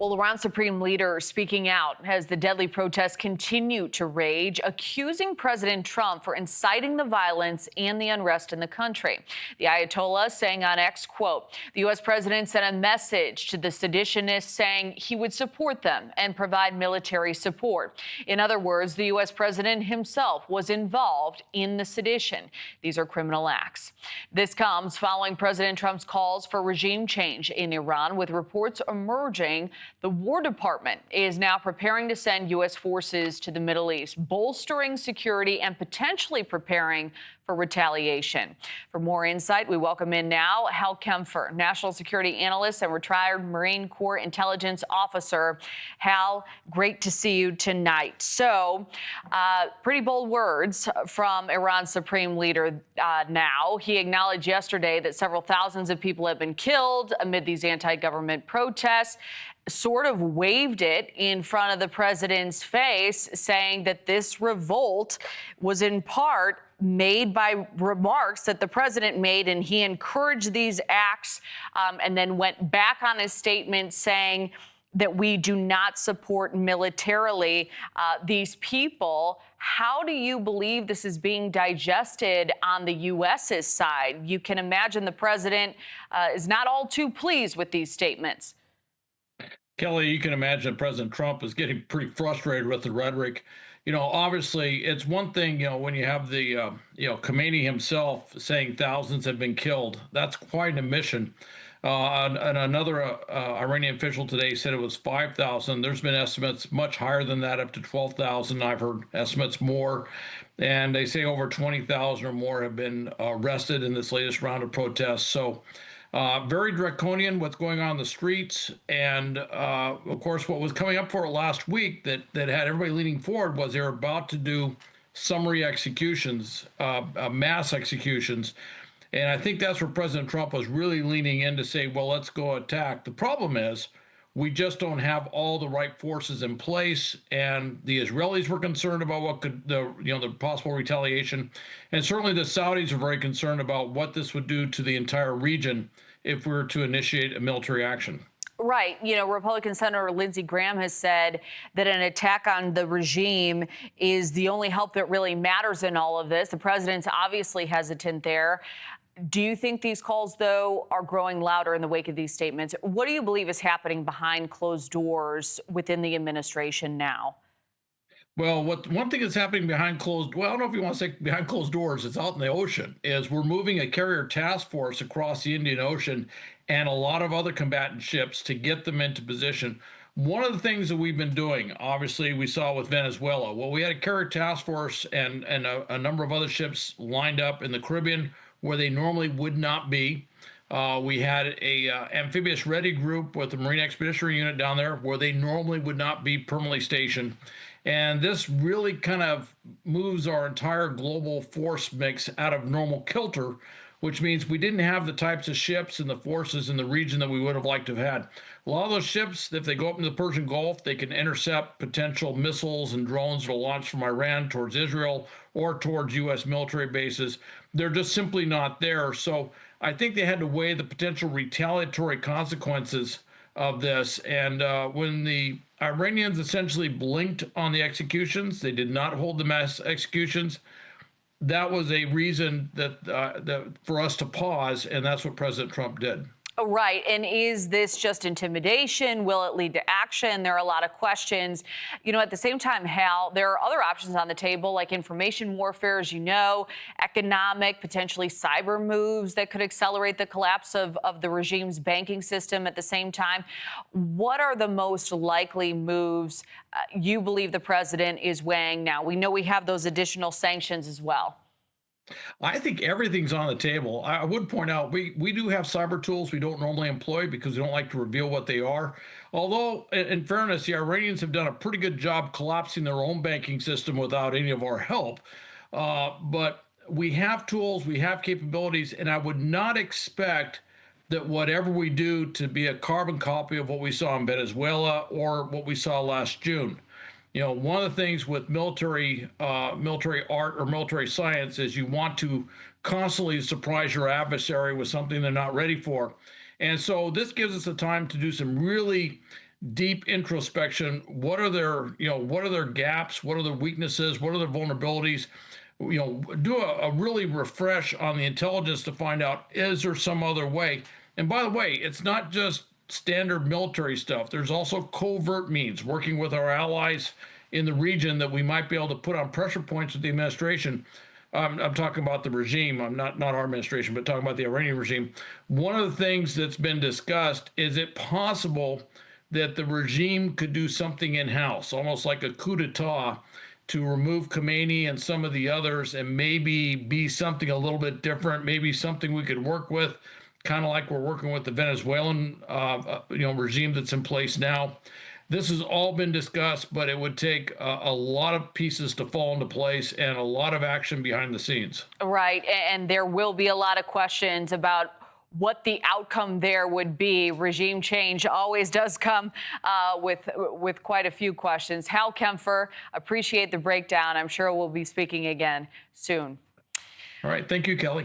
Well, Iran Supreme Leader speaking out as the deadly protests continue to rage, accusing President Trump for inciting the violence and the unrest in the country. The Ayatollah saying on X, quote, the U.S. president sent a message to the seditionists saying he would support them and provide military support. In other words, the U.S. president himself was involved in the sedition. These are criminal acts. This comes following President Trump's calls for regime change in Iran, with reports emerging the War Department is now preparing to send U.S. forces to the Middle East, bolstering security and potentially preparing for retaliation. For more insight, we welcome in now Hal Kempfer, national security analyst and retired Marine Corps intelligence officer. Hal, great to see you tonight. So, pretty bold words from Iran's supreme leader now. He acknowledged yesterday that several thousands of people have been killed amid these anti-government protests, sort of waved it in front of the president's face, saying that this revolt was in part made by remarks that the president made, and he encouraged these acts, and then went back on his statement saying that we do not support militarily these people. How do you believe this is being digested on the U.S.'s side? You can imagine the president is not all too pleased with these statements. Kelly, you can imagine President Trump is getting pretty frustrated with the rhetoric. Obviously, it's one thing, when you have the, Khomeini himself saying thousands have been killed. That's quite an admission. And another Iranian official today said it was 5,000. There's been estimates much higher than that, up to 12,000. I've heard estimates more. And they say over 20,000 or more have been arrested in this latest round of protests. So, very draconian what's going on in the streets. And of course, what was coming up for it last week that had everybody leaning forward was they were about to do summary executions, mass executions. And I think that's where President Trump was really leaning in to say, well, let's go attack. The problem is we just don't have all the right forces in place, and the Israelis were concerned about what could the possible retaliation, and certainly the Saudis are very concerned about what this would do to the entire region if we were to initiate a military action. Right. Republican Senator Lindsey Graham has said that an attack on the regime is the only help that really matters in all of this. The president's obviously hesitant there. Do you think these calls, though, are growing louder in the wake of these statements? What do you believe is happening behind closed doors within the administration now? Well, one thing that's happening behind closed, well, I don't know if you want to say behind closed doors, it's out in the ocean, is we're moving a carrier task force across the Indian Ocean and a lot of other combatant ships to get them into position. One of the things that we've been doing, obviously, we saw with Venezuela. Well, we had a carrier task force and a number of other ships lined up in the Caribbean where they normally would not be. We had a amphibious ready group with the Marine Expeditionary Unit down there where they normally would not be permanently stationed. And this really kind of moves our entire global force mix out of normal kilter, which means we didn't have the types of ships and the forces in the region that we would have liked to have had. A lot of those ships, if they go up in the Persian Gulf, they can intercept potential missiles and drones that are launched from Iran towards Israel or towards U.S. military bases. They're just simply not there. So I think they had to weigh the potential retaliatory consequences of this. And when the Iranians essentially blinked on the executions, they did not hold the mass executions. That was a reason that for us to pause, and that's what President Trump did. Right. And is this just intimidation? Will it lead to action? There are a lot of questions. At the same time, Hal, there are other options on the table, like information warfare, as you know, economic, potentially cyber moves that could accelerate the collapse of the regime's banking system at the same time. What are the most likely moves you believe the president is weighing now? We know we have those additional sanctions as well. I think everything's on the table. I would point out we do have cyber tools we don't normally employ because we don't like to reveal what they are. Although, in fairness, the Iranians have done a pretty good job collapsing their own banking system without any of our help. But we have tools, we have capabilities, and I would not expect that whatever we do to be a carbon copy of what we saw in Venezuela or what we saw last June. One of the things with military art or military science is you want to constantly surprise your adversary with something they're not ready for. And so this gives us a time to do some really deep introspection. What are their gaps? What are their weaknesses? What are their vulnerabilities? Do a really refresh on the intelligence to find out, is there some other way? And by the way, it's not just standard military stuff. There's also covert means, working with our allies in the region, that we might be able to put on pressure points with the administration. I'm talking about the regime. I'm not our administration, but talking about the Iranian regime. One of the things that's been discussed is it possible that the regime could do something in house, almost like a coup d'etat, to remove Khomeini and some of the others, and maybe be something a little bit different, maybe something we could work with, kind of like we're working with the Venezuelan regime that's in place now. This has all been discussed, but it would take a lot of pieces to fall into place and a lot of action behind the scenes. Right. And there will be a lot of questions about what the outcome there would be. Regime change always does come with quite a few questions. Hal Kempfer, appreciate the breakdown. I'm sure we'll be speaking again soon. All right. Thank you, Kelly.